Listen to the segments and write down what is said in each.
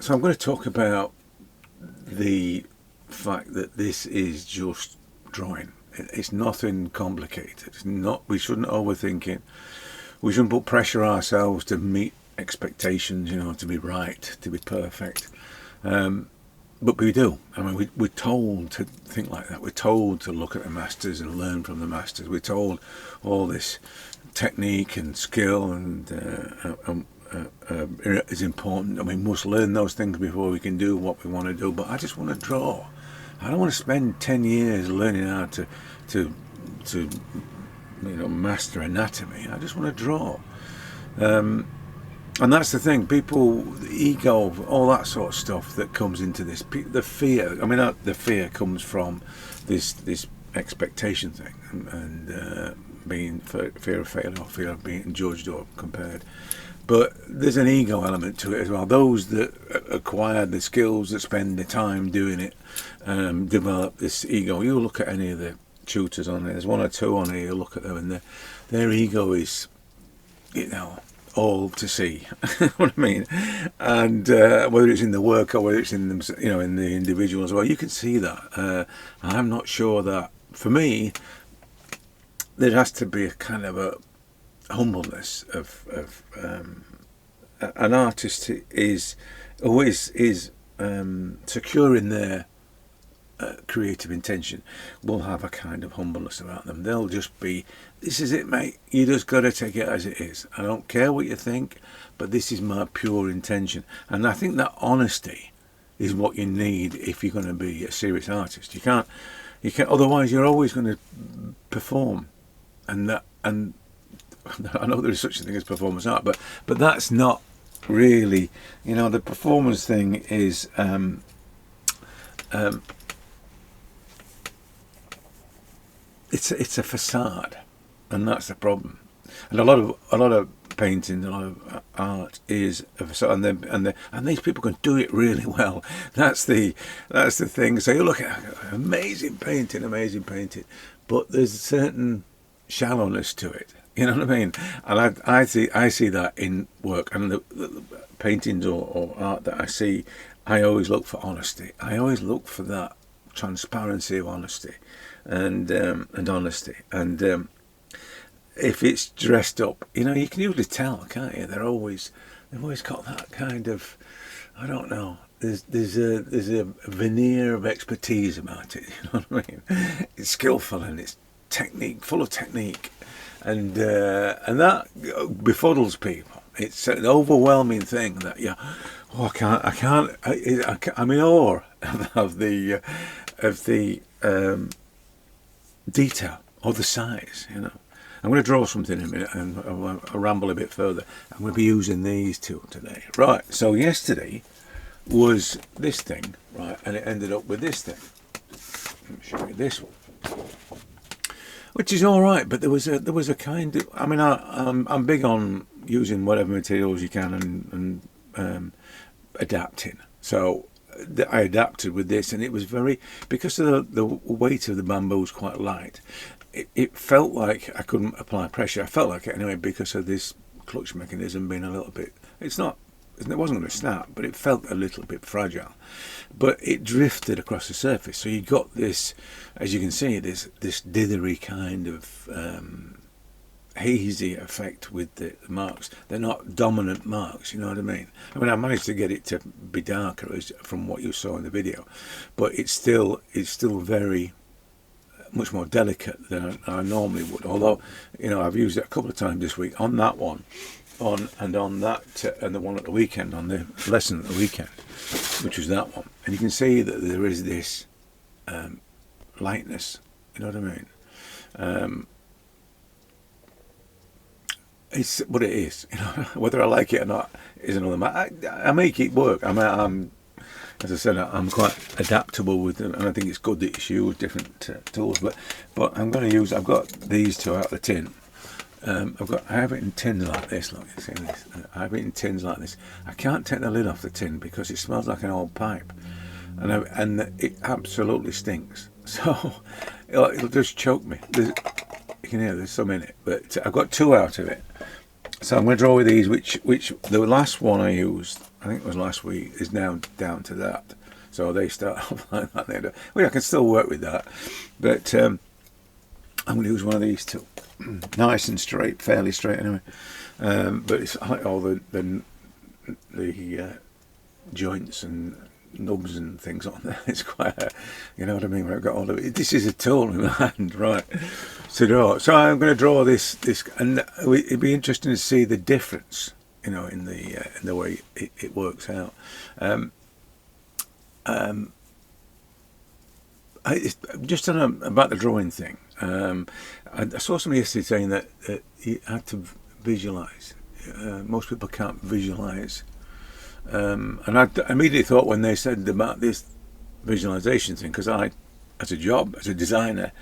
So I'm going to talk about the fact that this is just drawing. It's nothing complicated. It's not. We shouldn't overthink it. We shouldn't put pressure on ourselves to meet expectations, to be right, to be perfect. But we do. I mean, we're told to think like that. We're told to look at the masters and learn from the masters. We're told all this technique and skill is important. I mean, we must learn those things before we can do what we want to do. But I just want to draw. I don't want to spend 10 years learning how to master anatomy. I just want to draw. And that's the thing, people, the ego, all that sort of stuff that comes into this, the fear. I mean, the fear comes from this expectation thing, and being fear of failure, or fear of being judged or compared. But there's an ego element to it as well. Those that acquire the skills, that spend the time doing it, develop this ego. You look at any of the tutors on there, there's one or two on here, you look at them, and their ego is, all to see. What I mean, and whether it's in the work or whether it's in them, in the individual as well, you can see that. I'm not sure that for me, there has to be a kind of a humbleness of an artist is always secure in their creative intention, will have a kind of humbleness about them. They'll just be, this is it, mate, you just got to take it as it is. I don't care what you think, but this is my pure intention. And I think that honesty is what you need if you're going to be a serious artist. You can't otherwise you're always going to perform, and I know there is such a thing as performance art, but that's not really, the performance thing is it's a facade, and that's the problem. And a lot of painting, a lot of art is a facade, and these people can do it really well. That's the thing. So you look at amazing painting, but there's a certain shallowness to it. You know what I mean? And I see that in work, and the paintings or art that I see, I always look for honesty. I always look for that transparency of honesty. And honesty, and if it's dressed up, you can usually tell, can't you? They've always got that kind of, I don't know. There's a veneer of expertise about it. You know what I mean? It's skillful and it's full of technique, and that befuddles people. It's an overwhelming thing that I'm in awe of the detail or the size. I'm going to draw something in a minute, and I'll ramble a bit further. I'm going to be using these two today. Right, so yesterday was this thing, right, and it ended up with this thing. Let me show you this one, which is all right, but there was a kind of, I mean, I'm big on using whatever materials you can and adapting. So I adapted with this, and it was because of the weight of the bamboo was quite light. It felt like I couldn't apply pressure. I felt like it anyway because of this clutch mechanism being a little bit. It wasn't going to snap, but it felt a little bit fragile. But it drifted across the surface, so you got this, as you can see, this dithery kind of hazy effect with the marks. They're not dominant marks, you know what I mean? I mean, I managed to get it to be darker from what you saw in the video, but it's still very much more delicate than I normally would. Although, I've used it a couple of times this week on that one, on that, and the one at the weekend, on the lesson at the weekend, which was that one. And you can see that there is this lightness, you know what I mean? It's what it is. Whether I like it or not is another matter. I make it work. I'm as I said, I'm quite adaptable with them, and I think it's good that you use different tools. But I'm going to use. I've got these two out of the tin. I have it in tins like this. Look, you see this? I have it in tins like this. I can't take the lid off the tin because it smells like an old pipe, and it absolutely stinks. So it'll just choke me. You can hear there's some in it, but I've got two out of it. So I'm going to draw with these, which the last one I used I think it was last week, is now down to that. So they start off like that. Well, I can still work with that, but I'm going to use one of these two. Nice and straight, fairly straight anyway. But it's like all the joints and nubs and things on there. It's quite, you know what I mean. When I've got all of it. This is a tool in my hand, right? To draw. So I'm going to draw this, and it'd be interesting to see the difference, you know, in the way it works out. Just about the drawing thing. I saw somebody yesterday saying that you had to visualize. Most people can't visualize. And I immediately thought when they said about this visualization thing, because I, as a job, as a designer,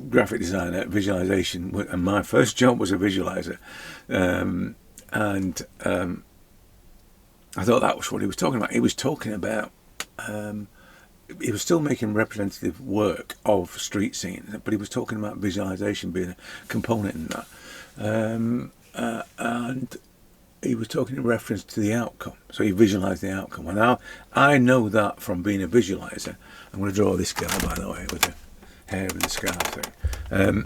graphic designer, visualization, and my first job was a visualizer. I thought that was what he was talking about. He was talking about, he was still making representative work of street scenes, but he was talking about visualization being a component in that. And he was talking in reference to the outcome. So he visualized the outcome. And now I know that from being a visualizer. I'm going to draw this guy, by the way, with the hair and the scarf thing.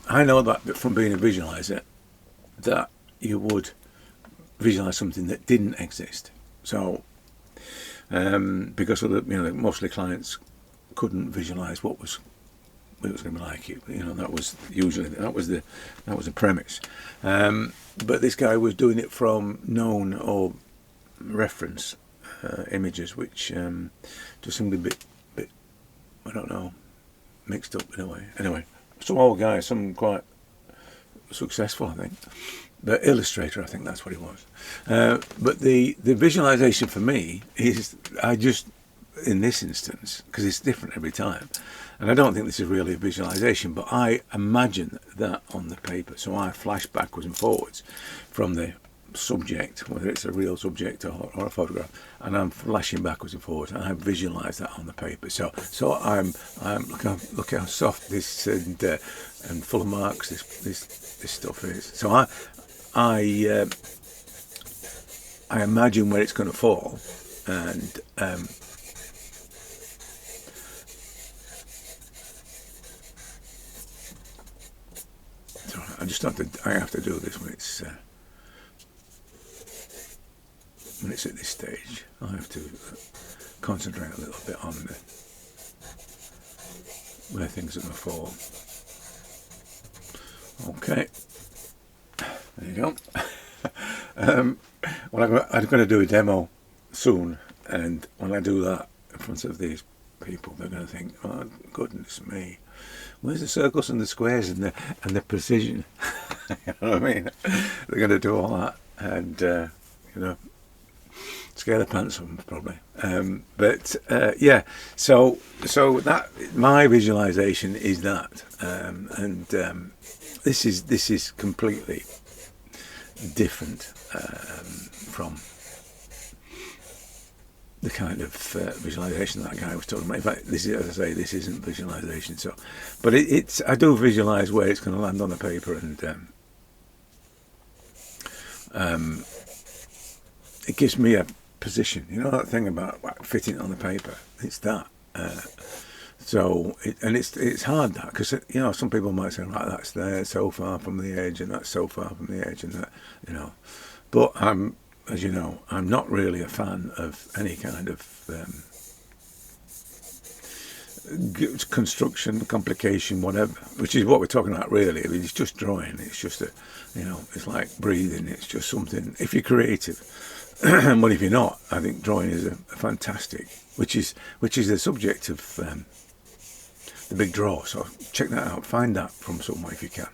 I know that from being a visualizer that you would visualize something that didn't exist. So because of the, you know, mostly clients couldn't visualize what it was going to be like. You know, that was the premise. But this guy was doing it from known or reference images, which just seemed a bit, I don't know, mixed up in a way. Anyway, some old guy, some quite successful, I think. But illustrator, I think that's what he was. But the visualization for me is, I just, in this instance, because it's different every time, and I don't think this is really a visualization, but I imagine that on the paper. So I flash backwards and forwards from the subject, whether it's a real subject or a photograph, and I'm flashing backwards and forwards, and I visualize that on the paper. So I'm look how soft this and full of marks this stuff is. So I imagine where it's going to fall, and so I have to do this when it's at this stage. I have to concentrate a little bit on where things are going to fall. Okay. There you go. Well, I'm going to do a demo soon, and when I do that in front of these people, they're going to think, "Oh goodness me, where's the circles and the squares and the precision?" You know what I mean? They're going to do all that, and you know, scare the pants off them probably. Yeah. So that my visualization is that, and this is completely different from the kind of visualization that guy was talking about. In fact, this is, as I say, this isn't visualization. So, but it's I do visualize where it's going to land on the paper, and it gives me a position. You know that thing about fitting it on the paper? It's that. So it's hard that, because you know some people might say, right, that's there so far from the edge, and that's so far from the edge, and that, you know. But as you know, I'm not really a fan of any kind of construction, complication, whatever, which is what we're talking about really. I mean, it's just drawing. It's just it's like breathing. It's just something. If you're creative, but if you're not, I think drawing is a fantastic, which is the subject of the Big Draw. So check that out. Find that from somewhere if you can.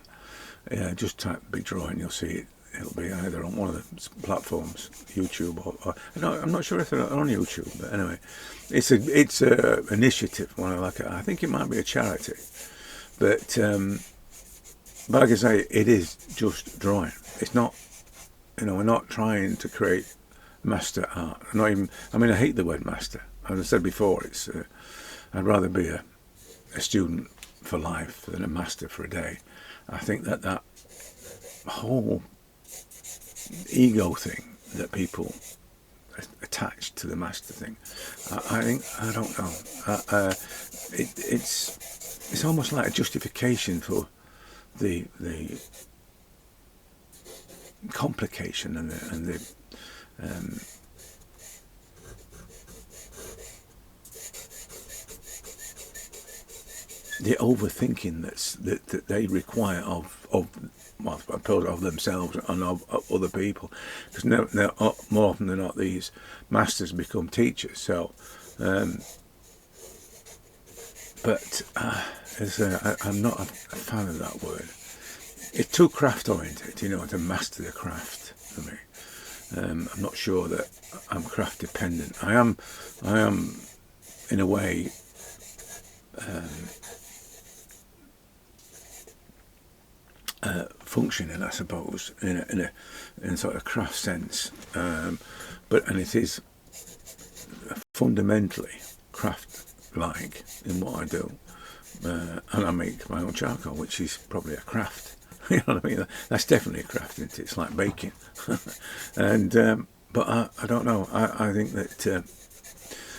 Yeah, just type Big Draw and you'll see it. It'll be either on one of the platforms, YouTube, or no, I'm not sure if they're on YouTube. But anyway, it's a initiative. One I think it might be a charity, but like I say, it is just drawing. It's not, we're not trying to create master art. Not even. I mean, I hate the word master. As I said before, it's I'd rather be a student for life than a master for a day. I think that whole ego thing that people attached to the master thing. I don't know. It's almost like a justification for the complication and the overthinking that they require of well, I suppose of themselves and of other people, because now more often than not these masters become teachers. So, but as I'm not a fan of that word. It's too craft oriented, to master the craft for me. I'm not sure that I'm craft dependent. I am in a way. Functioning, I suppose, in a sort of craft sense, and it is fundamentally craft-like in what I do, and I make my own charcoal, which is probably a craft. You know what I mean? That's definitely a craft, isn't it? It's like baking, and but I don't know. I think that.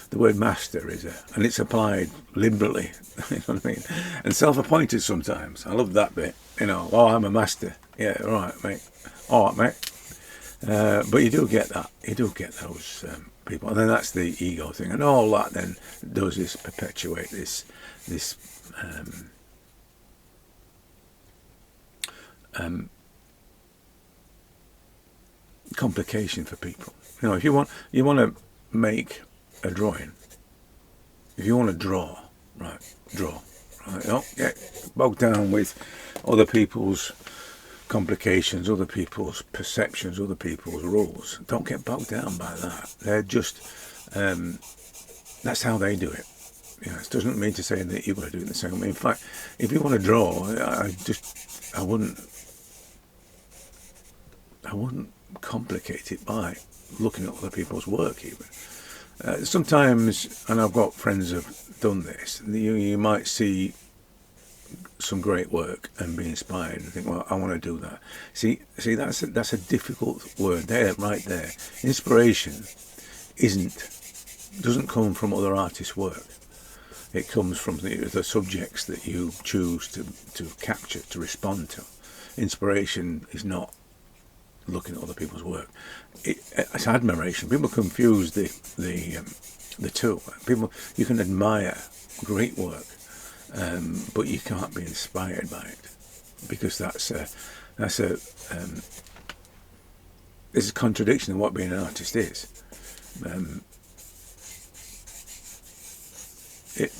The word master and it's applied liberally, you know what I mean? And self-appointed sometimes. I love that bit, oh, I'm a master. Yeah, right, mate. All right, mate. But you do get that. You do get those people. And then that's the ego thing. And all that then does is perpetuate this complication for people. If you want to make a drawing. If you want to draw, draw. Right? Don't get bogged down with other people's complications, other people's perceptions, other people's rules. Don't get bogged down by that. They're just, that's how they do it. It doesn't mean to say that you've got to do it the same way. In fact, if you want to draw, I wouldn't complicate it by looking at other people's work even. Sometimes, and I've got friends who've done this, you might see some great work and be inspired and think, well, I want to do that. See, that's a difficult word there, right there. Inspiration doesn't come from other artists' work. It comes from the subjects that you choose to capture, to respond to. Inspiration is not looking at other people's work. It's admiration. People confuse the two. You can admire great work, but you can't be inspired by it, because there's a contradiction in what being an artist is.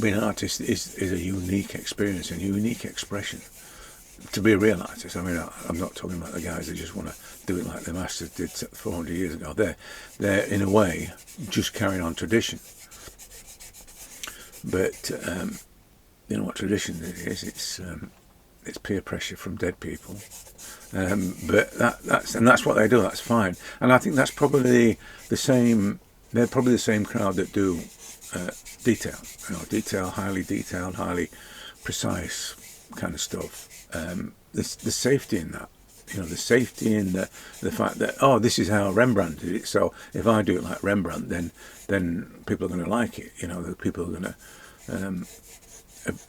Being an artist is a unique experience and unique expression. To be a real artist, I mean, I'm not talking about the guys that just want to do it like the masters did 400 years ago. They're in a way just carrying on tradition. But you know what tradition is? It's peer pressure from dead people. But that's what they do. That's fine. And I think that's probably the same. They're probably the same crowd that do detail, highly detailed, highly precise kind of stuff. The safety in that, the safety in the fact that, oh, this is how Rembrandt did it, so if I do it like Rembrandt, then people are going to like it. The people are going to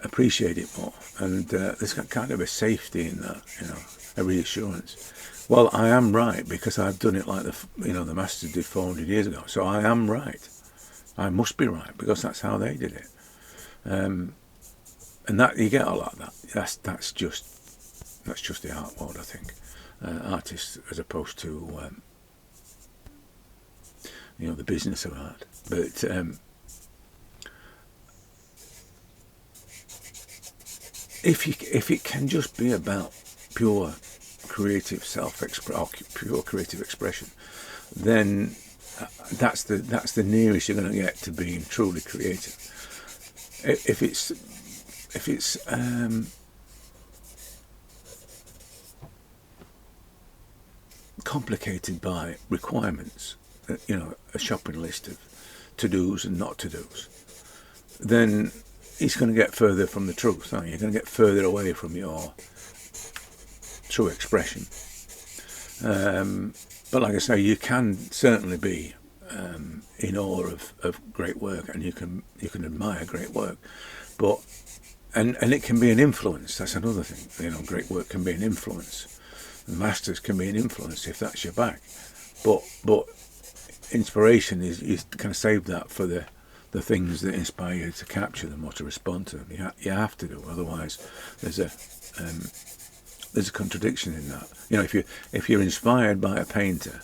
appreciate it more, and there's kind of a safety in that, a reassurance. Well, I am right because I've done it like the masters did 400 years ago, so I am right. I must be right because that's how they did it. And that you get a lot of that. That's just the art world, I think. Artists as opposed to the business of art. But if it can just be about pure creative pure creative expression, then that's the nearest you're going to get to being truly creative. If it's complicated by requirements, a shopping list of to-dos and not to-dos, then it's going to get further from the truth, aren't you? You're going to get further away from your true expression. But like I say, you can certainly be in awe of great work, and you can admire great work, but and it can be an influence. That's another thing. Great work can be an influence. The masters can be an influence if that's your back, but inspiration is kind of save that for the things that inspire you to capture them or to respond to them. You have to do, otherwise there's a contradiction in that. If you're inspired by a painter,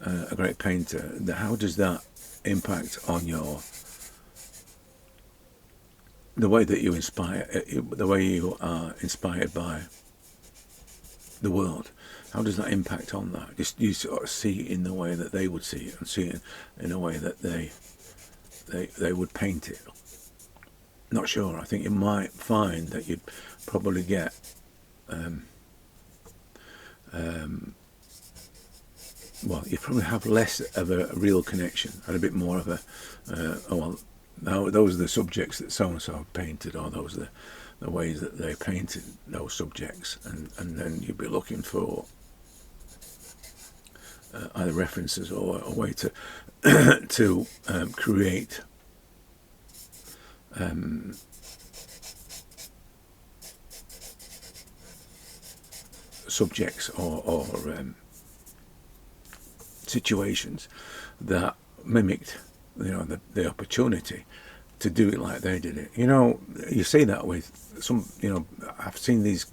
a great painter, how does that impact on the way that you inspire, the way you are inspired by the world? How does that impact on that? Just you sort of see it in the way that they would see it, and see it in a way that they would paint it. Not sure. I think you might find that you'd probably get well, you probably have less of a real connection and a bit more of those are the subjects that so and so painted, or those are the ways that they painted those subjects, and then you'd be looking for either references or a way to to create subjects or situations that mimicked the opportunity to do it like they did it. You see that with some, I've seen these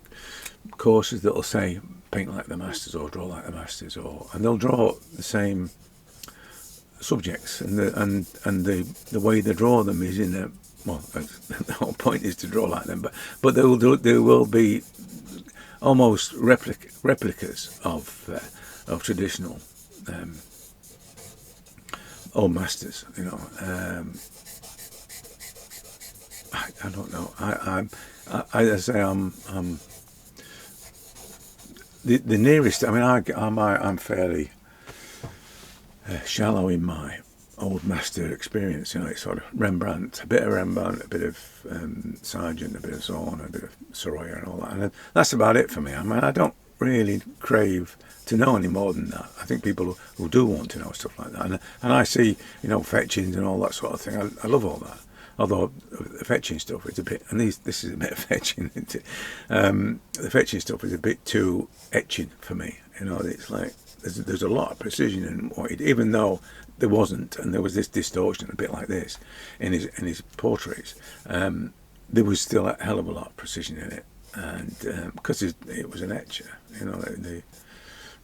courses that'll say paint like the masters or draw like the masters, and they'll draw the same subjects, and the way they draw them is in a, well, the whole point is to draw like them, but there will be almost replicas of traditional old masters. I don't know. I say I'm the nearest. I mean, I'm fairly shallow in my old master experience. It's sort of Rembrandt, a bit of Rembrandt, a bit of Sargent, a bit of Zorn, a bit of Sorolla, and all that. And that's about it for me. I mean, I don't really crave to know any more than that. I think people who do want to know stuff like that, and I see, fetchings and all that sort of thing. I love all that. Although the fetching stuff is a bit, and this is a bit of fetching, isn't it? The fetching stuff is a bit too etching for me. It's like there's a lot of precision in what he did, even though there wasn't, and there was this distortion, a bit like this, in his portraits. There was still a hell of a lot of precision in it, and because it was an etcher,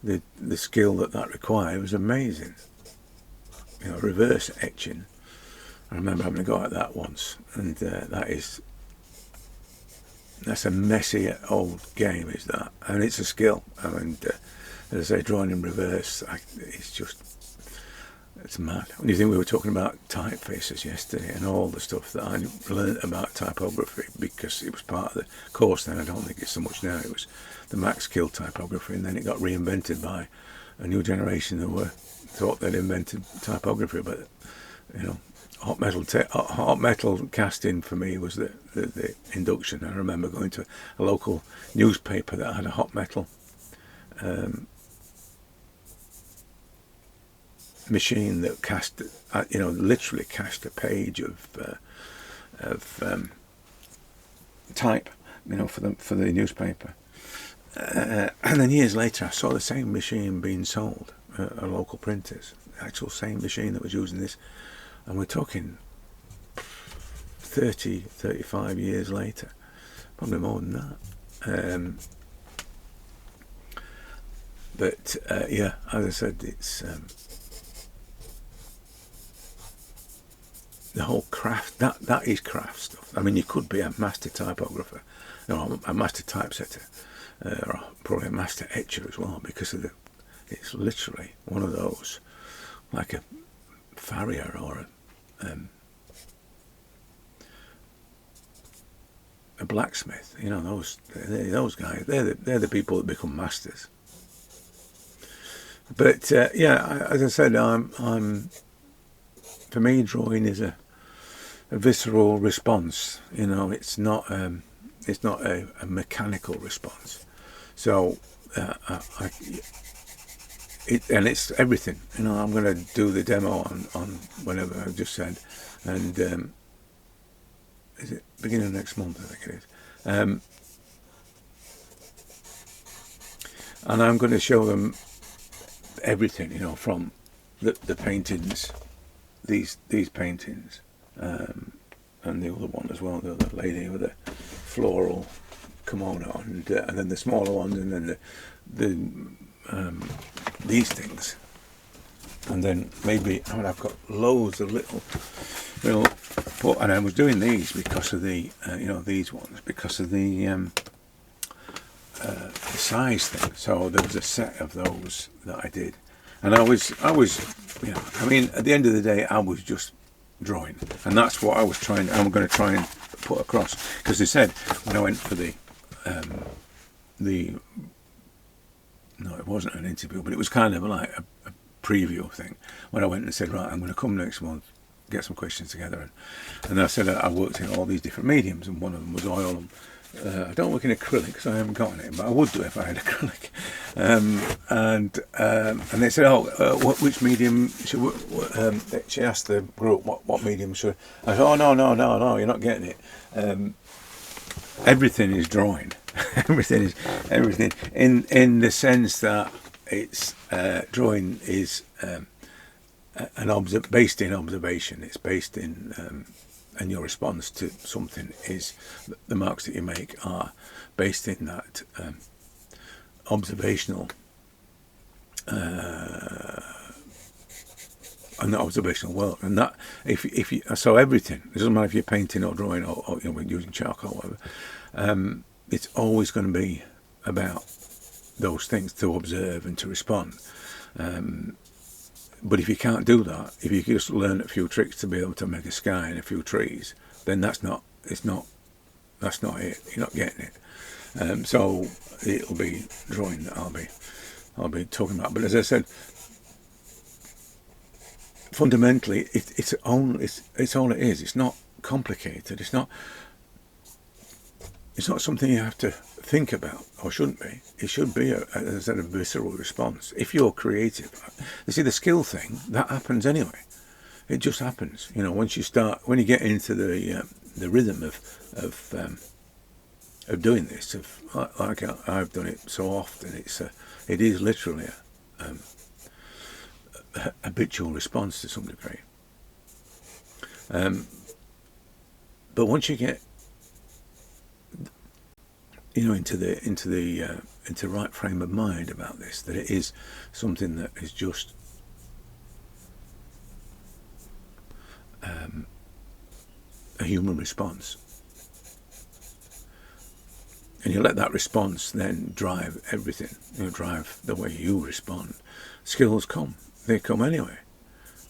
the skill that required was amazing. Reverse etching. I remember having a go at that once, and that's a messy old game, is that, and it's a skill. I mean, as I say, drawing in reverse, it's mad. When you think we were talking about typefaces yesterday and all the stuff that I learnt about typography, because it was part of the course then. I don't think it's so much now. It was the max skill typography, and then it got reinvented by a new generation that thought they'd invented typography, but hot metal casting for me was the induction. I remember going to a local newspaper that had a hot metal machine that cast, literally cast a page of type, for the newspaper. And then years later, I saw the same machine being sold at a local printer's. The actual same machine that was using this. And we're talking 30, 35 years later, probably more than that. But yeah, as I said, it's the whole craft. That is craft stuff. I mean, you could be a master typographer, a master typesetter, or probably a master etcher as well, because of it's literally one of those, like a farrier or a blacksmith. Those guys. They're the people that become masters. But yeah, as I said, I'm for me, drawing is a visceral response. It's not a mechanical response. So and it's everything. You know, I'm going to do the demo on whenever I just said, and is it beginning of next month? I think it is. And I'm going to show them everything, you know, from the paintings, these paintings, and the other one as well, the other lady with the floral kimono, and then the smaller ones, and then these things, and then maybe I've got loads of little. But and I was doing these because of the these ones because of the size thing. So there was a set of those that I did, and I was I mean, at the end of the day, I was just drawing, and that's what I'm going to try and put across, because they said when I went for the no, it wasn't an interview, but it was kind of like a preview thing, when I went and said, right, I'm going to come next month, get some questions together, and I said I worked in all these different mediums, and one of them was oil. I don't work in acrylic because I haven't got it, but I would do if I had acrylic. And they said, which medium should she asked the group what medium should I said, oh no, you're not getting it. Everything is drawing. everything in the sense that it's drawing is based in observation. It's based in and your response to something is the marks that you make are based in that observational and the observational world. And that if you so everything, it doesn't matter if you're painting or drawing or you know, using charcoal or whatever, it's always going to be about those things, to observe and to respond. But if you can't do that, if you just learn a few tricks to be able to make a sky and a few trees, then that's not it. You're not getting it. So it'll be drawing that I'll be talking about. But as I said, fundamentally, it's all it is. It's not complicated. It's not something you have to think about, or shouldn't be. It should be a visceral response. If you're creative, you see, the skill thing, that happens anyway. It just happens. You know, when you get into the rhythm of doing this, like I've done it so often, it is literally a habitual response to some degree. But once you get into the right frame of mind about this, that it is something that is just a human response, and you let that response then drive everything, drive the way you respond, skills they come anyway.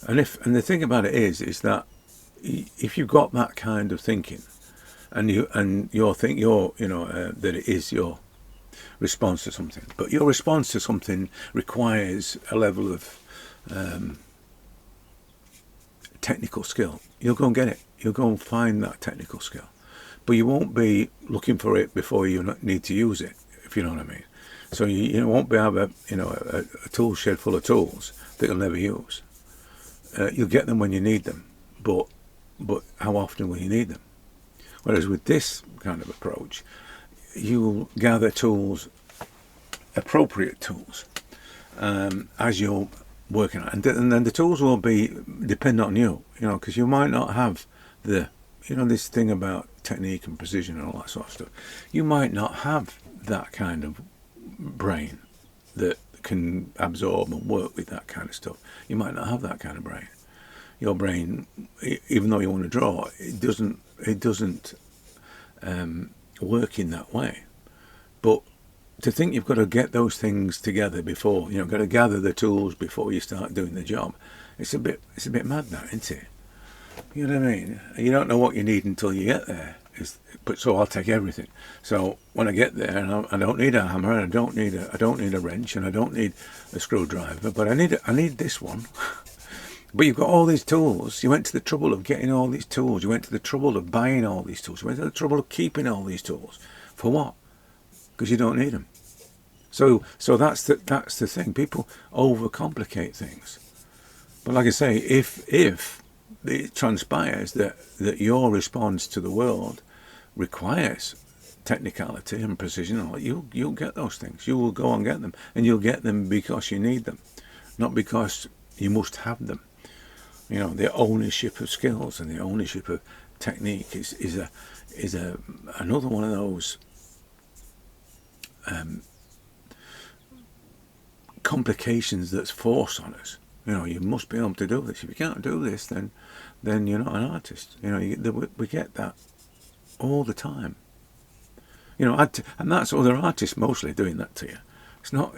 And the thing about it is that if you've got that kind of thinking, and that it is your response to something, but your response to something requires a level of technical skill. You'll go and get it. You'll go and find that technical skill, but you won't be looking for it before you need to use it, if you know what I mean. So you won't have a tool shed full of tools that you'll never use. You'll get them when you need them, but how often will you need them? Whereas with this kind of approach, you'll gather tools, appropriate tools, as you're working on, and then the tools will depend on you, because you might not have this thing about technique and precision and all that sort of stuff. You might not have that kind of brain that can absorb and work with that kind of stuff. You might not have that kind of brain. Your brain, even though you want to draw, it doesn't work in that way. But to think you've got to get those things together before, got to gather the tools before you start doing the job, it's a bit mad, that, isn't it? You know what I mean? You don't know what you need until you get there. So I'll take everything. So when I get there, and I don't need a hammer, and I don't need a wrench, and I don't need a screwdriver, but I need this one. But you've got all these tools. You went to the trouble of getting all these tools. You went to the trouble of buying all these tools. You went to the trouble of keeping all these tools. For what? Because you don't need them. So that's the thing. People overcomplicate things. But like I say, if it transpires that your response to the world requires technicality and precision, you'll get those things. You will go and get them, and you'll get them because you need them, not because you must have them. The ownership of skills and the ownership of technique is another one of those complications that's forced on us. You must be able to do this. If you can't do this, then you're not an artist. We get that all the time. And that's other artists mostly doing that to you. It's not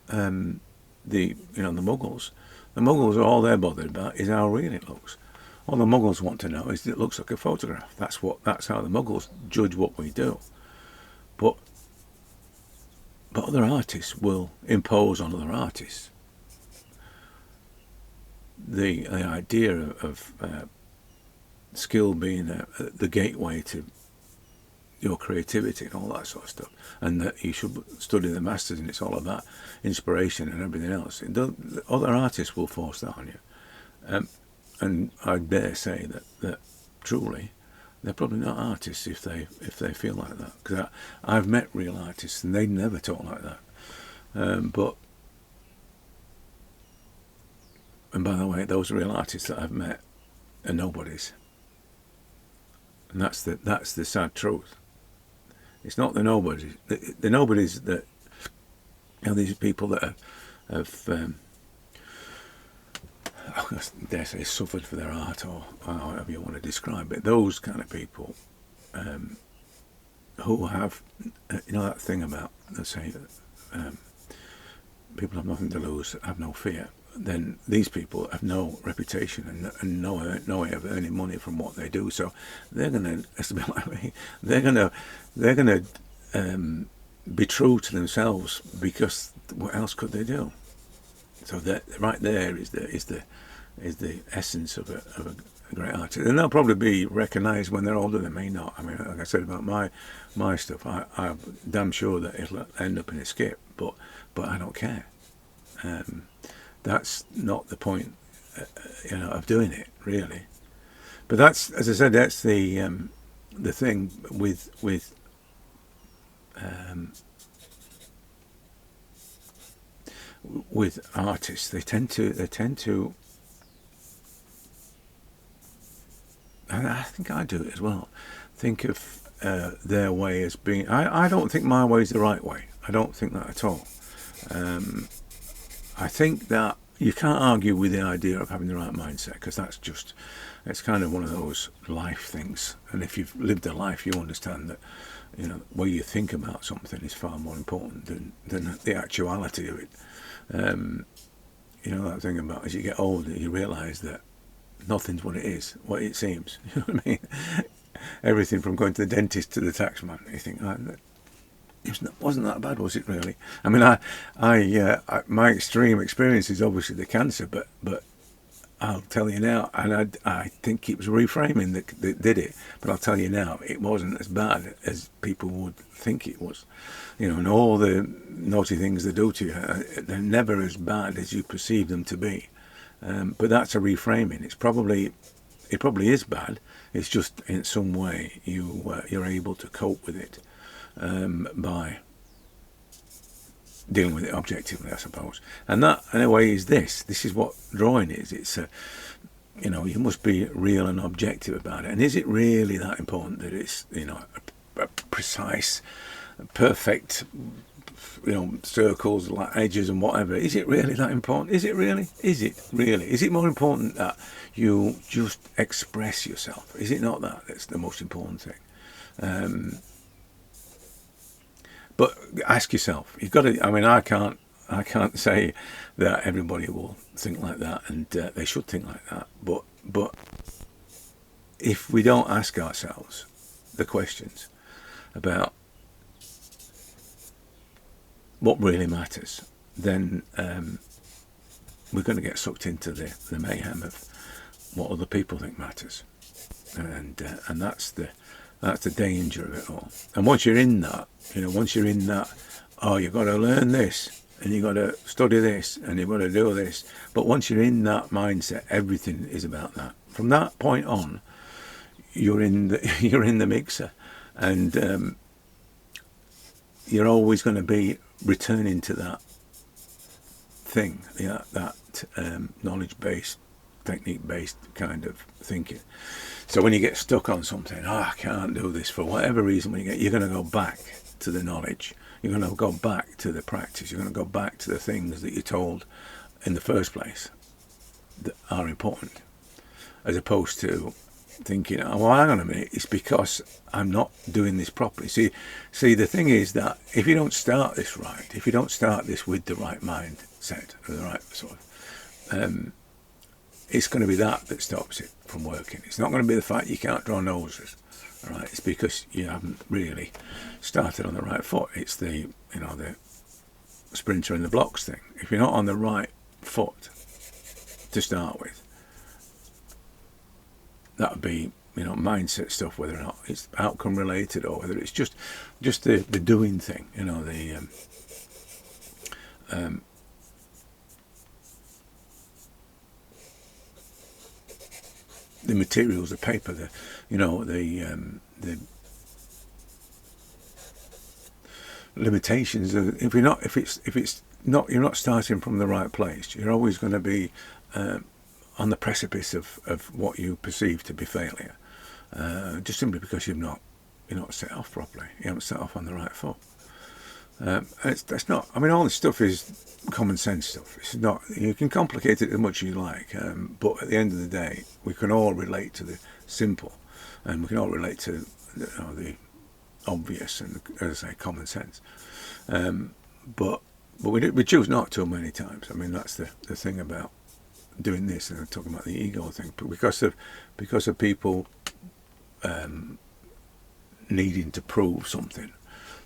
the Muggles. The Muggles, all they're bothered about is how real it looks. All the Muggles want to know is that it looks like a photograph. That's how the Muggles judge what we do. But other artists will impose on other artists the idea of skill being the gateway to your creativity and all that sort of stuff, and that you should study the masters, and it's all about inspiration and everything else. Other artists will force that on you, and I dare say that truly they're probably not artists if they feel like that. Because I've met real artists and they never talk like that. And by the way, those real artists that I've met are nobodies, and that's the sad truth. It's not the nobodies. The nobodies that these people that have I dare say suffered for their art, or however you want to describe it. Those kind of people who have that thing about, let's say, people have nothing to lose, have no fear. Then these people have no reputation and no way of earning money from what they do. So they're gonna, it's a bit like me, they're gonna be true to themselves, because what else could they do? So that right there is the essence of a great artist, and they'll probably be recognised when they're older. They may not. I mean, like I said about my stuff, I'm damn sure that it'll end up in a skip, but I don't care. That's not the point, of doing it, really. But that's, as I said, that's the thing with artists. They tend to, and I think I do it as well, think of their way as being. I don't think my way is the right way. I don't think that at all. I think that you can't argue with the idea of having the right mindset, because it's kind of one of those life things. And if you've lived a life, you understand that the way you think about something is far more important than the actuality of it. That thing about, as you get older, you realise that nothing's what it is, what it seems. You know what I mean? Everything from going to the dentist to the taxman. You think, wasn't that bad, was it really? I mean, I my extreme experience is obviously the cancer, but I'll tell you now, and I think it was reframing that did it, but I'll tell you now, it wasn't as bad as people would think it was. And all the naughty things they do to you, they're never as bad as you perceive them to be. But that's a reframing. It probably is bad. It's just in some way you're able to cope with it by dealing with it objectively, I suppose. And that, in a way, is this. This is what drawing is. It's you must be real and objective about it. And is it really that important that it's a precise, perfect, circles, like edges and whatever? Is it really that important? Is it really? Is it more important that you just express yourself? Is it not that? That's the most important thing. But ask yourself. You've got to. I mean, I can't say that everybody will think like that, and they should think like that. But if we don't ask ourselves the questions about what really matters, then we're going to get sucked into the mayhem of what other people think matters, and that's the danger of it all. And once you're in that, oh, you've got to learn this, and you've got to study this, and you've got to do this. But once you're in that mindset, everything is about that. From that point on, you're in the you're in the mixer, and you're always going to be returning to that thing, that knowledge-based, technique-based kind of thinking. So when you get stuck on something, oh, I can't do this for whatever reason, you're going to go back to the knowledge. You're going to go back to the practice. You're going to go back to the things that you're told in the first place that are important, as opposed to thinking, oh, well, hang on a minute, it's because I'm not doing this properly. See, the thing is that if you don't start this right, if you don't start this with the right mindset, or the right sort of, it's going to be that stops it from working. It's not going to be the fact you can't draw noses, all right? It's because you haven't really started on the right foot. It's the sprinter in the blocks thing. If you're not on the right foot to start with, that would be mindset stuff, whether or not it's outcome related or whether it's just the doing thing, the materials, the paper, the limitations. If it's not, you're not starting from the right place. You're always going to be on the precipice of what you perceive to be failure, just simply because you're not set off properly. You haven't set off on the right foot. That's not. I mean, all this stuff is common sense stuff. It's not. You can complicate it as much as you like, but at the end of the day, we can all relate to the simple, and we can all relate to the obvious and, as I say, common sense. But we choose not to many times. I mean, that's the thing about doing this, and I'm talking about the ego thing, but because of people needing to prove something,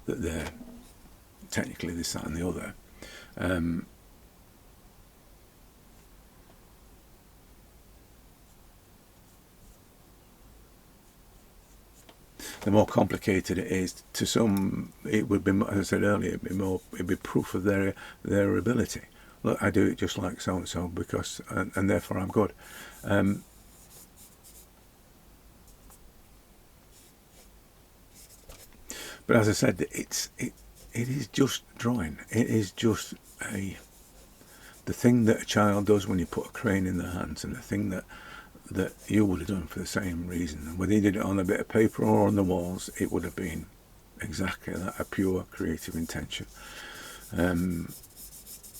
that they're technically this, that and the other, the more complicated it is. To some, it would be, as I said earlier, it'd be proof of their ability. Look, I do it just like so and so because, and therefore I'm good. But as I said, it is just drawing. It is just the thing that a child does when you put a crane in their hands, and the thing that you would have done for the same reason. And whether you did it on a bit of paper or on the walls, it would have been exactly that, a pure creative intention.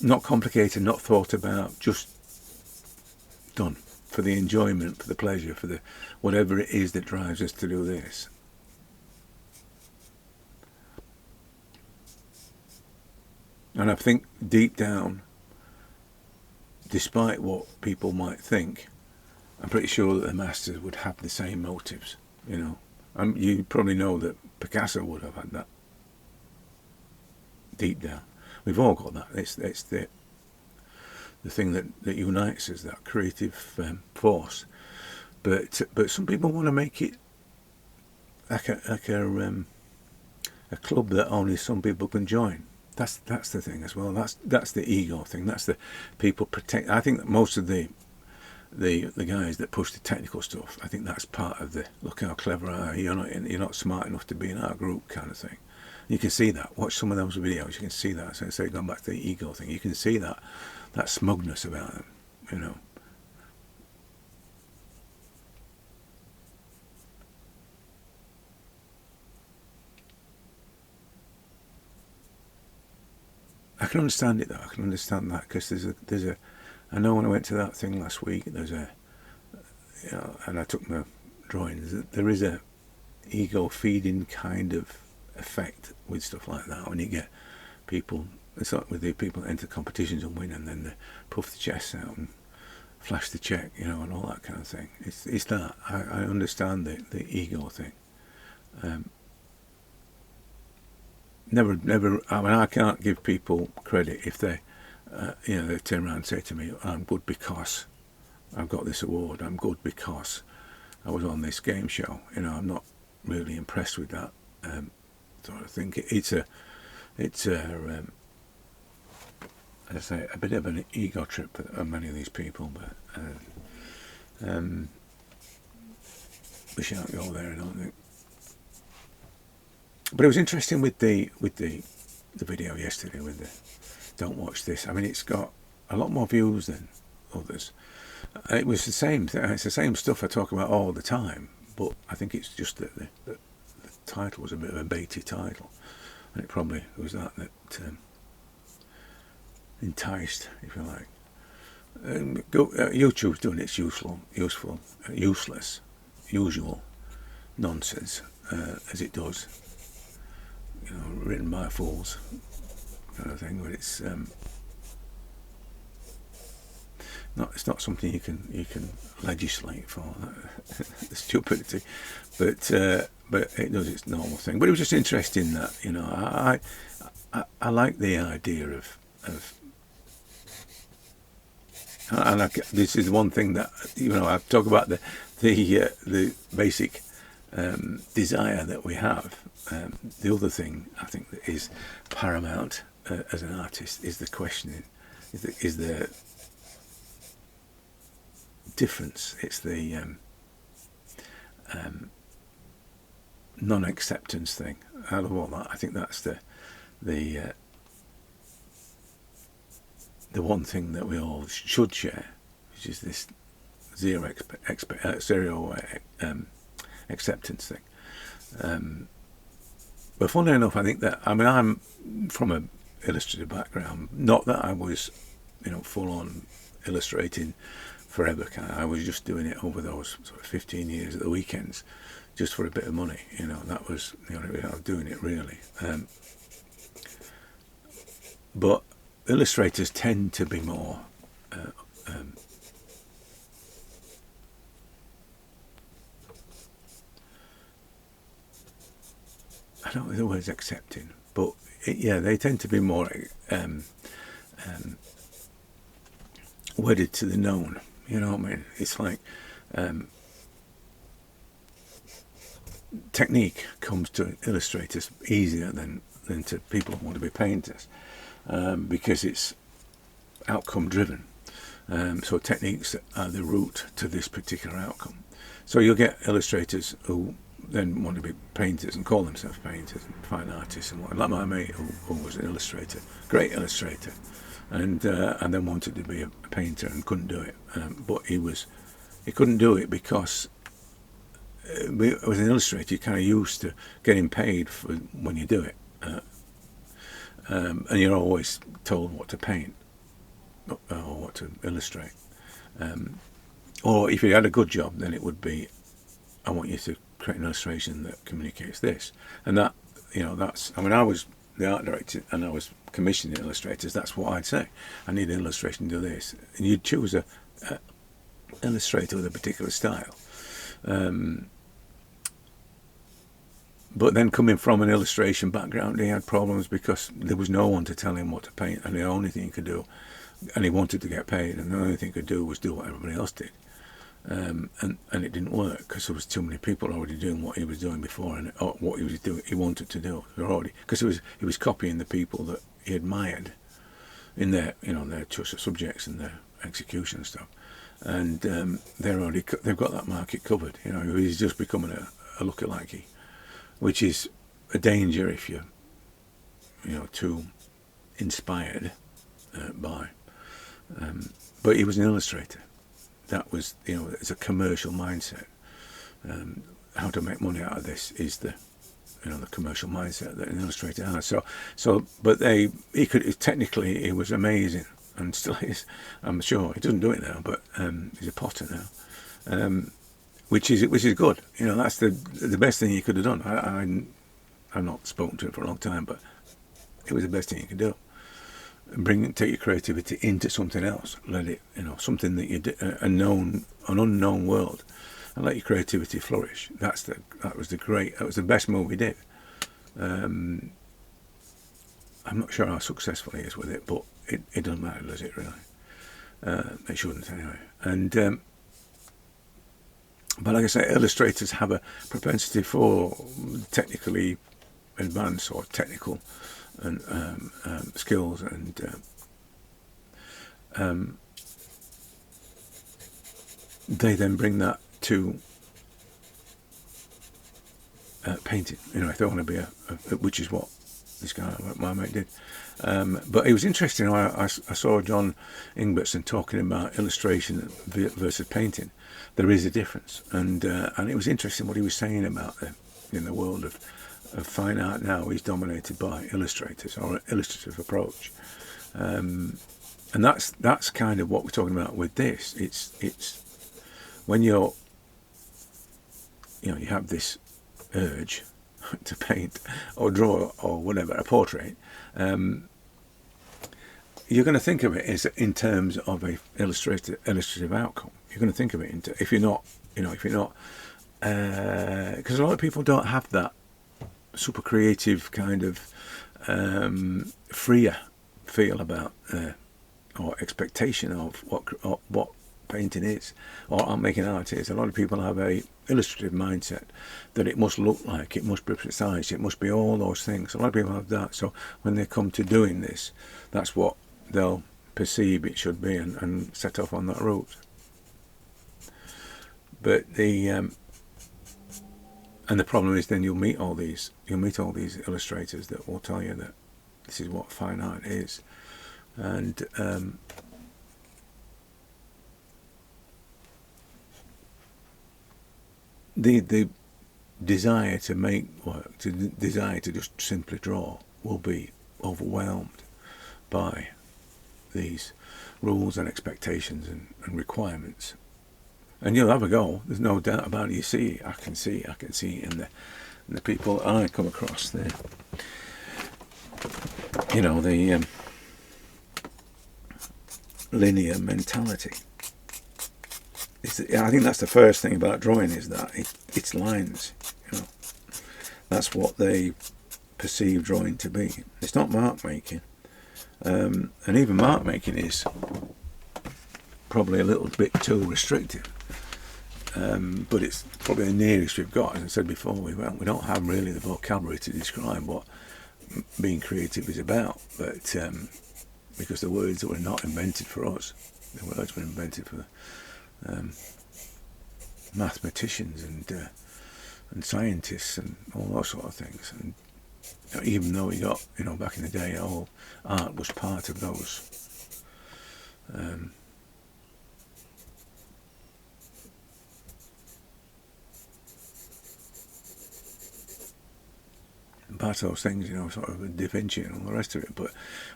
Not complicated, not thought about, just done for the enjoyment, for the pleasure, for the whatever it is that drives us to do this. And I think deep down, despite what people might think, I'm pretty sure that the masters would have the same motives. You probably know that Picasso would have had that deep down. We've all got that. It's the thing that unites us, that creative force. But some people want to make it like a club that only some people can join. That's the thing as well. That's the ego thing. That's the people protect. I think that most of the guys that push the technical stuff, I think that's part of the look how clever I are. You're not smart enough to be in our group kind of thing. You can see that. Watch some of those videos. You can see that. So say going back to the ego thing, you can see that smugness about them. I can understand it though. I can understand that because there's a. I know when I went to that thing last week, there's a. And I took my drawings. There is a ego feeding kind of effect with stuff like that when you get people. It's like with the people that enter competitions and win, and then they puff the chest out and flash the check, and all that kind of thing. It's that I understand the ego thing. Never. I mean, I can't give people credit if they turn around and say to me, "I'm good because I've got this award. I'm good because I was on this game show." I'm not really impressed with that sort of thing. It's it's as I say, a bit of an ego trip for many of these people, but we shan't go there, I don't think. But it was interesting with the video yesterday with the "Don't watch this." I mean, it's got a lot more views than others. It was the same. It's the same stuff I talk about all the time, but I think it's just that the title was a bit of a baity title, and it probably was that enticed, if you like. YouTube's doing its useless, usual nonsense as it does. You know, written by fools, kind of thing. But it's not something you can legislate for, the stupidity, but it does its normal thing. But it was just interesting that, you know, I like the idea of and this is one thing that, you know, I talk about the basic desire that we have. The other thing I think that is paramount as an artist is the questioning, is the difference. It's the non-acceptance thing. Out of all that, I think that's the one thing that we all should share, which is this zero acceptance thing. But funnily enough, I think that, I mean, I'm from a illustrative background. Not that I was, you know, full on illustrating forever. I was just doing it over those sort of 15 years at the weekends, just for a bit of money. You know, that was the only way I was doing it, really. But illustrators tend to be more I don't know the word's accepting, but they tend to be more wedded to the known. You know what I mean? It's like technique comes to illustrators easier than to people who want to be painters, because it's outcome driven. So techniques are the route to this particular outcome. So you'll get illustrators who then want to be painters and call themselves painters and fine artists and what. Like my mate who was an illustrator, great illustrator, and then wanted to be a painter and couldn't do it. But he couldn't do it because as an illustrator, you're kind of used to getting paid for when you do it, and you're always told what to paint or what to illustrate. Or if you had a good job, then it would be, I want you to create an illustration that communicates this. And that, you know, that's, I mean, I was the art director and I was commissioning illustrators. That's what I'd say. I need an illustration to do this. And you'd choose a illustrator with a particular style. But then coming from an illustration background, he had problems because there was no one to tell him what to paint, and the only thing he could do, and he wanted to get paid, and the only thing he could do was do what everybody else did. And it didn't work because there was too many people already doing what he was doing before, and what he was doing, he wanted to do already, because he was copying the people that he admired in their, you know, their choice of subjects and their execution and stuff, and they've got that market covered. You know, he's just becoming a lookalike, which is a danger if you're, you know, too inspired by. But he was an illustrator. That was, you know, it's a commercial mindset. How to make money out of this is the, you know, the commercial mindset that an illustrator has. But he could, technically, he was amazing, and still is. I'm sure he doesn't do it now, but he's a potter now, which is good. You know, that's the best thing he could have done. I've not spoken to him for a long time, but it was the best thing you could do. Take your creativity into something else. Let it, you know, something that an unknown world, and let your creativity flourish. That was the best move he did. I'm not sure how successful he is with it, but it doesn't matter, does it really? It shouldn't anyway. And but like I say, illustrators have a propensity for technically advanced or technical and skills, and they then bring that to painting. If they want to be which is what this guy, my mate, did. But it was interesting. I saw John Ingbertson talking about illustration versus painting. There is a difference, and it was interesting what he was saying about in the world of fine art now is dominated by illustrators or an illustrative approach, and that's kind of what we're talking about with this. It's when you have this urge to paint or draw or whatever, a portrait, you're going to think of it as in terms of a illustrative outcome. You're going to think of it if you're not, because a lot of people don't have that super creative kind of freer feel about or expectation of what painting is or making art is. A lot of people have a illustrative mindset that it must look like, it must be precise, it must be all those things. A lot of people have that. So when they come to doing this, that's what they'll perceive it should be and set off on that route. But and the problem is then you'll meet all these illustrators that will tell you that this is what fine art is, and the desire to make work, the desire to just simply draw, will be overwhelmed by these rules and expectations and requirements. And you'll have a go. There's no doubt about it. I can see in the people I come across there. The linear mentality. I think that's the first thing about drawing, is that it's lines. That's what they perceive drawing to be. It's not mark making, and even mark making is probably a little bit too restrictive. But it's probably the nearest we've got. As I said before, we don't have really the vocabulary to describe what being creative is about. But because the words were not invented for us, the words were invented for mathematicians and scientists and all those sort of things. And even though we got, back in the day, all art was part of those. Part of those things, sort of Da Vinci and all the rest of it.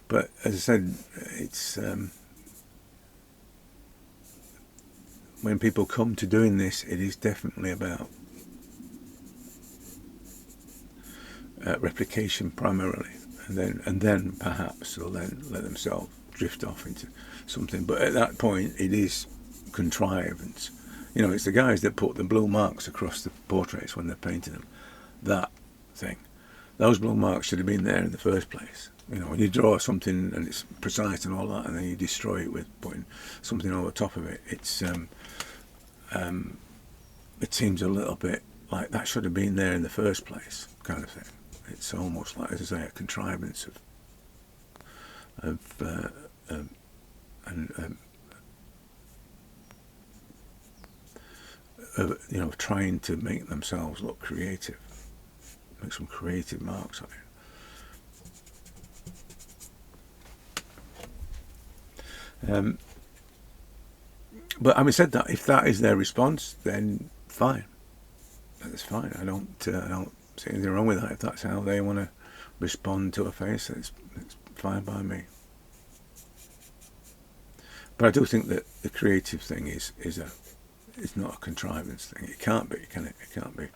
But as I said, it's when people come to doing this, it is definitely about replication primarily, and then perhaps they'll then let themselves drift off into something. But at that point, it is contrivance. It's the guys that put the blue marks across the portraits when they're painting them. That thing. Those blue marks should have been there in the first place. When you draw something and it's precise and all that, and then you destroy it with putting something over the top of it, it seems a little bit like that should have been there in the first place, kind of thing. It's almost like, as I say, a contrivance of trying to make themselves look creative. Make some creative marks on it. But having said that, if that is their response, then fine. That's fine. I don't see anything wrong with that. If that's how they want to respond to a face, it's fine by me. But I do think that the creative thing is not a contrivance thing. It can't be, can it? It can't be.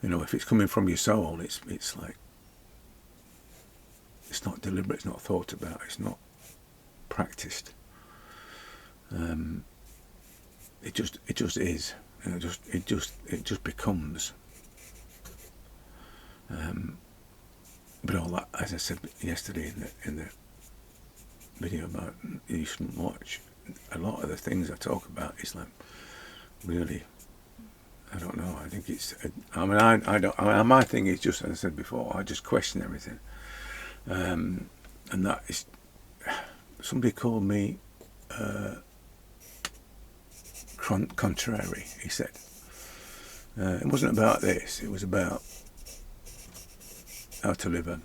If it's coming from your soul, it's like, it's not deliberate, it's not thought about, it's not practiced. It just is. It just becomes. But all that, as I said yesterday in the video about you shouldn't watch, a lot of the things I talk about is like really, I don't know. I think it's. I don't. My thing is just, as I said before, I just question everything. And that is, somebody called me contrary, he said. It wasn't about this, it was about how to live a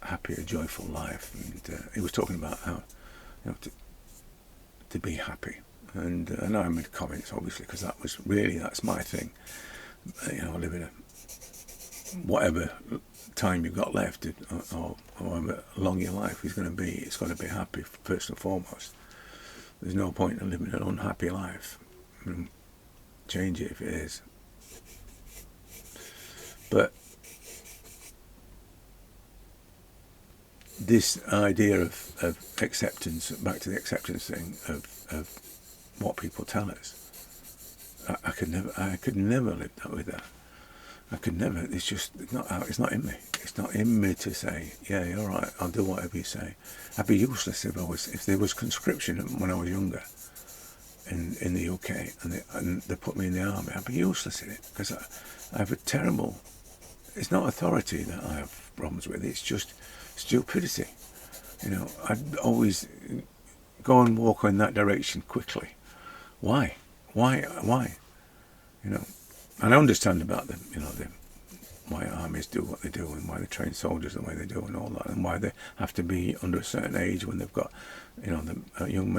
happier, joyful life. And he was talking about how, to be happy. And I know I made comments, obviously, because that's my thing. Living whatever time you've got left, or however long your life is going to be, it's got to be happy first and foremost. There's no point in living an unhappy life. Change it if it is. But this idea of acceptance, back to the acceptance thing of what people tell us, I could never live with that. I could never. It's not in me. It's not in me to say, yeah, you're all right, I'll do whatever you say. I'd be useless if there was conscription when I was younger in the UK and they put me in the army. I'd be useless in it because I have a terrible. It's not authority that I have problems with. It's just stupidity. I'd always go and walk in that direction quickly. Why? And I understand about them, why armies do what they do and why they train soldiers the way they do and all that, and why they have to be under a certain age when they've got, a young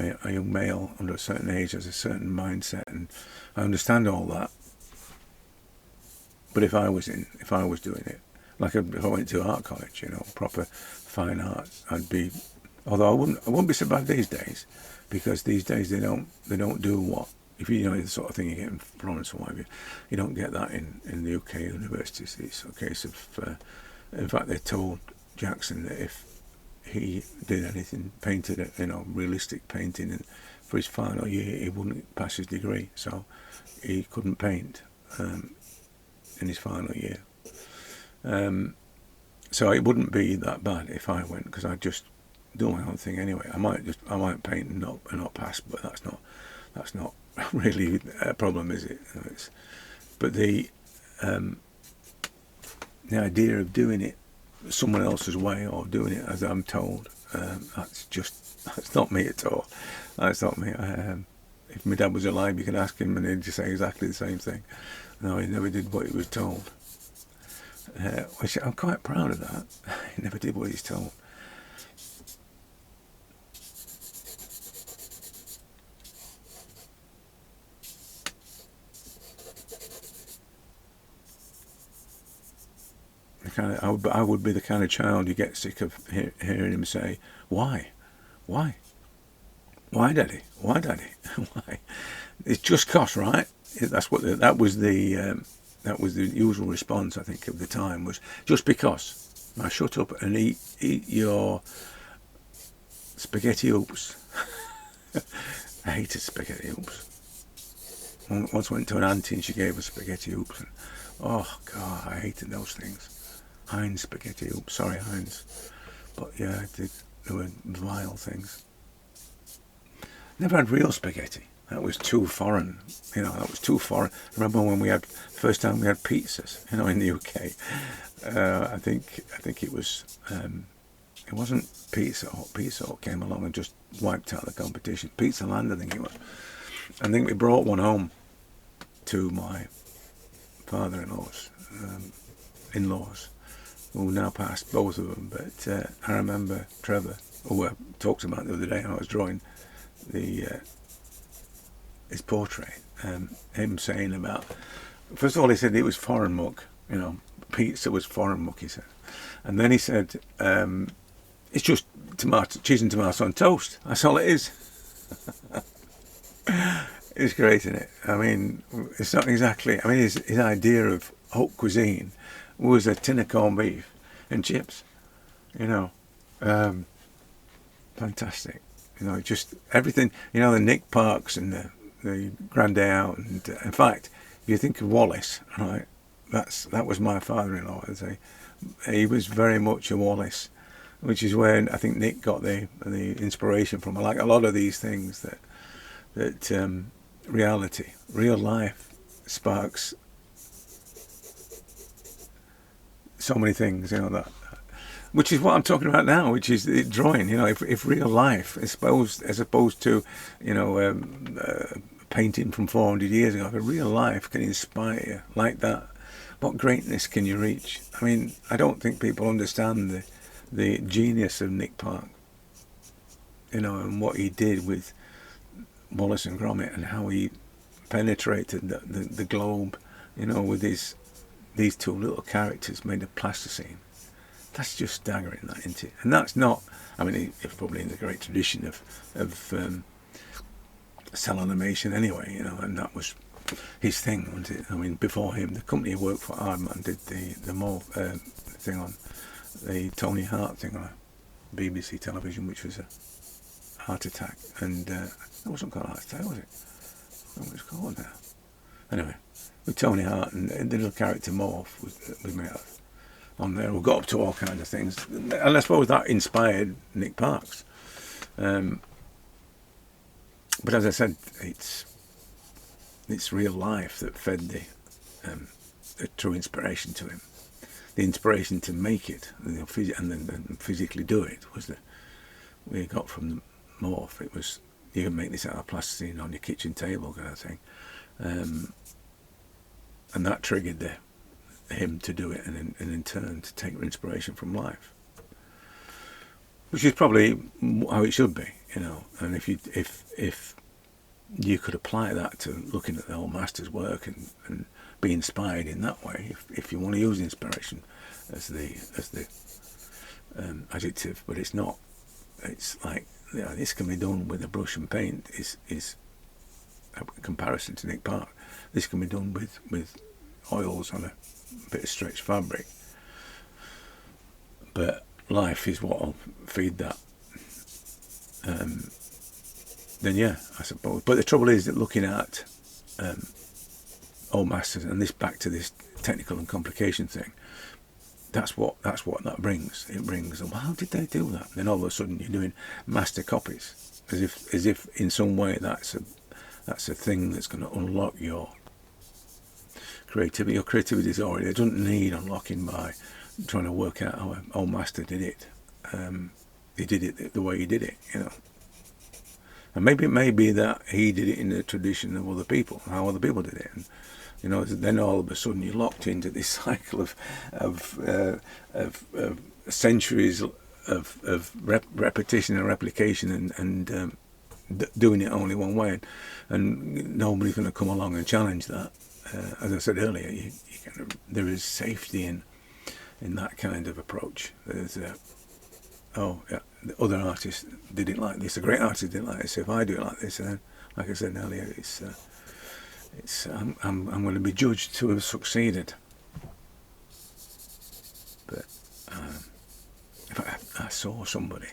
male under a certain age has a certain mindset, and I understand all that. But if I was doing it, like if I went to art college, proper fine arts, I'd be. Although I wouldn't be so bad these days, because these days they don't do what. If the sort of thing you get in Florence or whatever, you don't get that in the UK universities. It's a case of, in fact, they told Jackson that if he did anything, painted, realistic painting, and for his final year, he wouldn't pass his degree, so he couldn't paint in his final year. So it wouldn't be that bad if I went, because I'd just do my own thing anyway. I might paint and not pass, but that's not really a problem, is it? But the idea of doing it someone else's way or doing it as I'm told, that's not me at all. That's not me. If my dad was alive, you could ask him and he'd just say exactly the same thing. No, he never did what he was told. Which I'm quite proud of that. He never did what he's told. I would be the kind of child you get sick of hearing him say, "Why, Daddy? Why, Daddy? Why?" It's just 'cause, right? That was the usual response, I think, of the time, was just because. Now shut up and eat your spaghetti oops. I hated spaghetti oops. Once went to an auntie and she gave us spaghetti oops, and oh God, I hated those things. Heinz spaghetti oops, sorry Heinz, but yeah, they were vile things. Never had real spaghetti. That was too foreign. That was too foreign. I remember when first time we had pizzas, in the UK. I think it was. It wasn't Pizza Hut. Pizza Hut came along and just wiped out the competition. Pizza Land, I think it was. I think we brought one home to my father-in-law's in-laws, who now passed, both of them. But I remember Trevor, who I talked about the other day, and I was drawing his portrait. Him saying about, first of all, he said it was foreign muck. Pizza was foreign muck, he said, and then he said it's just cheese and tomato on toast. That's all it is. It's great, isn't it? I mean, it's not exactly. I mean, his idea of haute cuisine was a tin of corned beef and chips. Fantastic. Just everything. The Nick Parks and the Grand Out, and in fact, if you think of Wallace, right? That was my father-in-law. He was very much a Wallace, which is where I think Nick got the inspiration from. I like a lot of these things that reality, real life sparks so many things. That which is what I'm talking about now, which is the drawing. You know, if real life, as opposed to, you know, painting from 400 years ago, if real life can inspire you like that, what greatness can you reach? I mean, I don't think people understand the genius of Nick Park, you know, and what he did with Wallace and Gromit, and how he penetrated the globe, you know, with these two little characters made of plasticine. That's just staggering, that, isn't it? And that's not, I mean, it's probably in the great tradition of cell animation anyway, you know, and that was his thing, wasn't it? I mean, before him, the company he worked for, Aardman, did the more thing on the Tony Hart thing on BBC television, which was a heart attack, and it wasn't called a heart attack, was it? What was it called now? Anyway, with Tony Hart and the little character Morph was made on there. We got up to all kinds of things, and I suppose that inspired Nick Parks. But as I said, it's real life that fed the true inspiration to him. The inspiration to make it, you know, and then physically do it, was that we got from the Morph. It was, you can make this out of plasticine on your kitchen table kind of thing, and that triggered him to do it, and in turn to take inspiration from life, which is probably how it should be, you know. And if you could apply that to looking at the old master's work and be inspired in that way, if you want to use inspiration as the adjective, but it's not. It's like, you know, this can be done with a brush and paint. Is a comparison to Nick Park. This can be done with oils on a bit of stretched fabric. But life is what will feed that. Then yeah, I suppose. But the trouble is that looking at old masters, and this back to this technical and complication thing, that's what that brings. It brings, well, how did they do that? Then all of a sudden you're doing master copies, as if in some way that's a thing that's going to unlock your creativity. Your creativity is already, it doesn't need unlocking by trying to work out how an old master did it. He did it the way he did it, you know. And maybe it may be that he did it in the tradition of other people, how other people did it. And, you know, then all of a sudden you're locked into this cycle of centuries of repetition and replication and doing it only one way, and nobody's going to come along and challenge that. As I said earlier, there is safety in that kind of approach. There's the other artists did it like this. A great artist did it like this. So if I do it like this, then, like I said earlier, I'm going to be judged to have succeeded. But if I saw somebody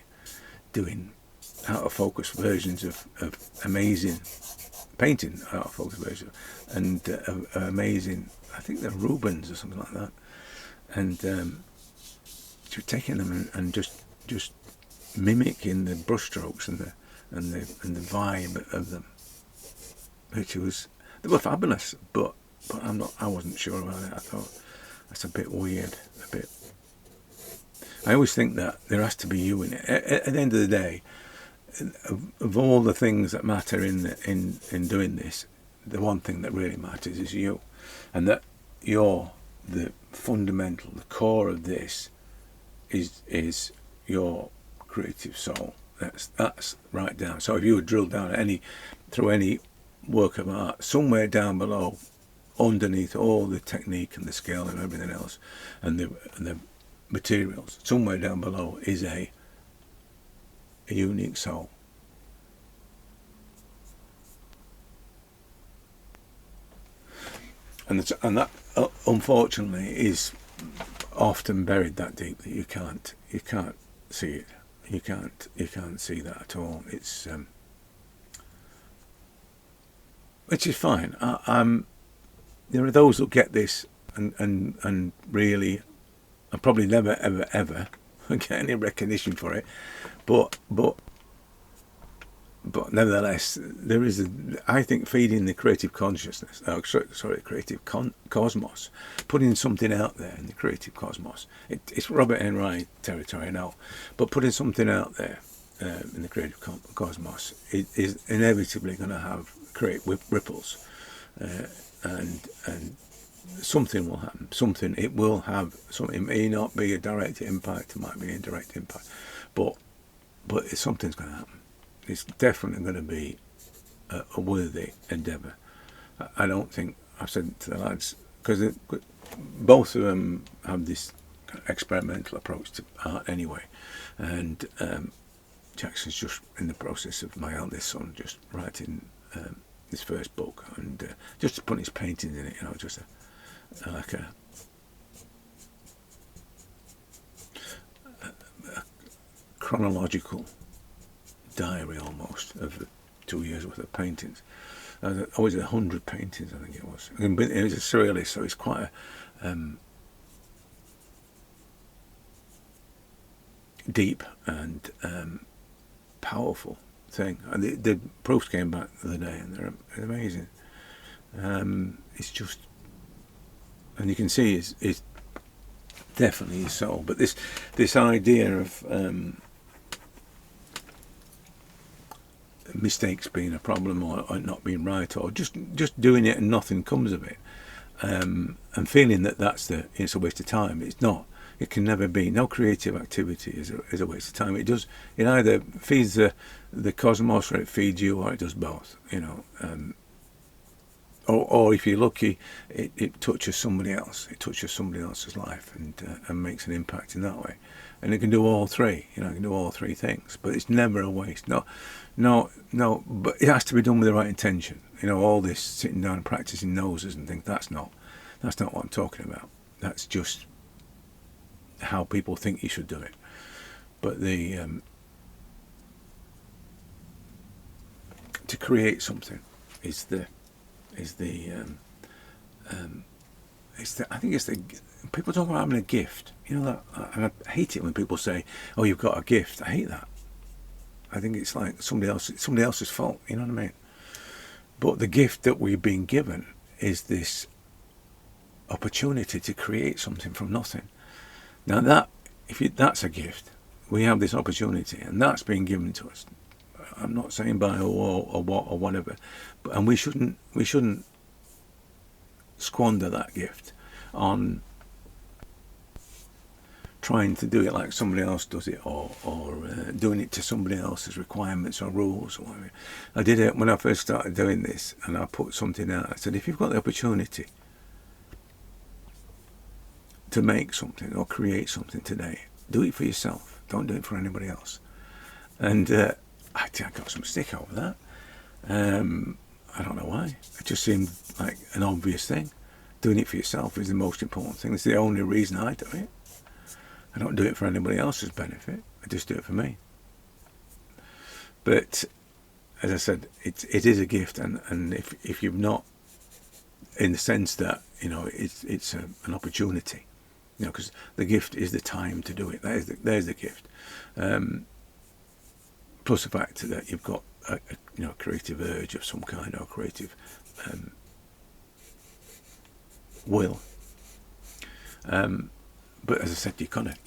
doing out of focus versions of amazing painting, out of focus version, and amazing, I think they're Rubens or something like that, and taking them and just mimicking the brushstrokes and the vibe of them, which was, they were fabulous, but I wasn't sure about it. I thought that's a bit weird, a bit. I always think that there has to be you in it. At the end of the day, of all the things that matter in doing this, the one thing that really matters is you, and that you're the fundamental, the core of this is your creative soul. That's right down. So if you would drill down through any work of art, somewhere down below, underneath all the technique and the skill and everything else, and the materials, somewhere down below is a unique soul. And that unfortunately is often buried that deep that you can't see it. You can't see that at all. It's which is fine. There are those who get this and really, and probably never ever get any recognition for it. But but nevertheless, there is, I think, feeding the creative consciousness, creative cosmos, putting something out there in the creative cosmos. It's Robert Enright territory, I know, but putting something out there in the creative cosmos is inevitably going to create ripples, and something will happen. It will have something. It may not be a direct impact. It might be an indirect impact, but something's going to happen. It's definitely going to be a worthy endeavour. I don't think, I've said to the lads, because both of them have this kind of experimental approach to art anyway, and Jackson's just in the process of, my eldest son, just writing his first book, and just putting his paintings in it, just like a chronological diary almost of 2 years worth of paintings. Always 100 paintings, I think it was. It was a surrealist, so it's quite a deep and powerful thing. And the proofs came back the other day, and they're amazing. It's just, and you can see it's definitely his soul. But this idea of mistakes being a problem, or not being right, or just doing it and nothing comes of it, and feeling that it's a waste of time. It's not. It can never be. No creative activity is a waste of time. It either feeds the cosmos, or it feeds you, or it does both. Or if you're lucky, it touches somebody else. It touches somebody else's life, and makes an impact in that way. And it can do all three. It can do all three things. But it's never a waste. No. But it has to be done with the right intention. All this sitting down and practicing noses and things. That's not what I'm talking about. That's just how people think you should do it. But to create something is the I think it's the people talk about having a gift. That, and I hate it when people say, "Oh, you've got a gift." I hate that. I think it's like somebody else's fault. You know what I mean? But the gift that we've been given is this opportunity to create something from nothing. Now that's a gift. We have this opportunity, and that's been given to us. I'm not saying by or what or whatever, and we shouldn't squander that gift on trying to do it like somebody else does it, or doing it to somebody else's requirements or rules or whatever. I did it when I first started doing this, and I put something out. I said, if you've got the opportunity to make something or create something today, do it for yourself. Don't do it for anybody else. And I got some stick over that. I don't know why. It just seemed like an obvious thing. Doing it for yourself is the most important thing. It's the only reason I do it. I don't do it for anybody else's benefit. I just do it for me. But as I said, it is a gift, and if you've not, in the sense that it's an opportunity, because the gift is the time to do it. There's the gift. Plus the fact that you've got a creative urge of some kind, or creative will. But as I said, you gotta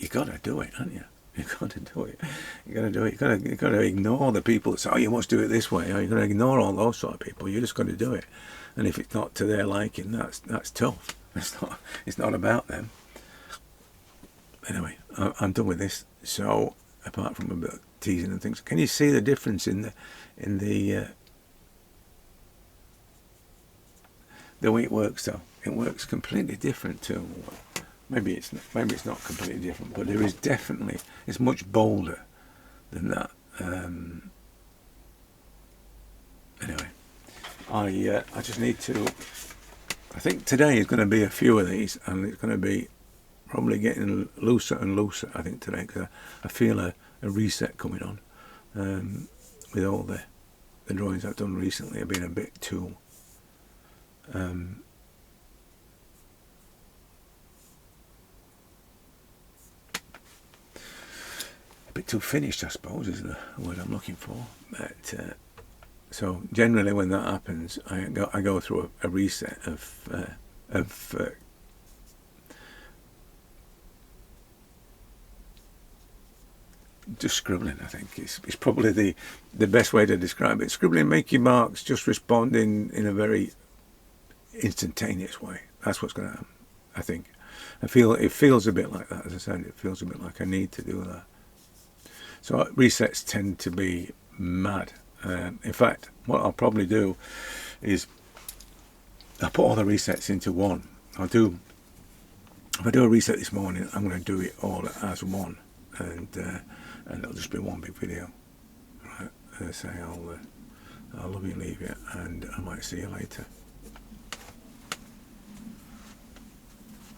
do it, haven't you? You gotta do it. You gotta ignore the people that say, "Oh, you must do it this way." Or you gotta ignore all those sort of people. You just gotta do it. And if it's not to their liking, that's tough. It's not about them. Anyway, I'm done with this. So apart from a bit of teasing and things, can you see the difference in the way it works? Though it works completely different to. Maybe it's not completely different, but there is definitely, it's much bolder than that. Anyway, I just need to. I think today is going to be a few of these, and it's going to be probably getting looser and looser. I think today, because I feel a reset coming on, with all the drawings I've done recently have been a bit too. A bit too finished, I suppose, is the word I'm looking for. But So generally, when that happens, I go through a reset of just scribbling. I think it's probably the best way to describe it. Scribbling, make your marks, just respond in a very instantaneous way. That's what's going to happen, I think. It feels a bit like that, as I said. It feels a bit like I need to do that. So resets tend to be mad. In fact, what I'll probably do is I'll put all the resets into one. If I do a reset this morning, I'm going to do it all as one, and it'll just be one big video. Right? Say I'll love you, leave you, and I might see you later.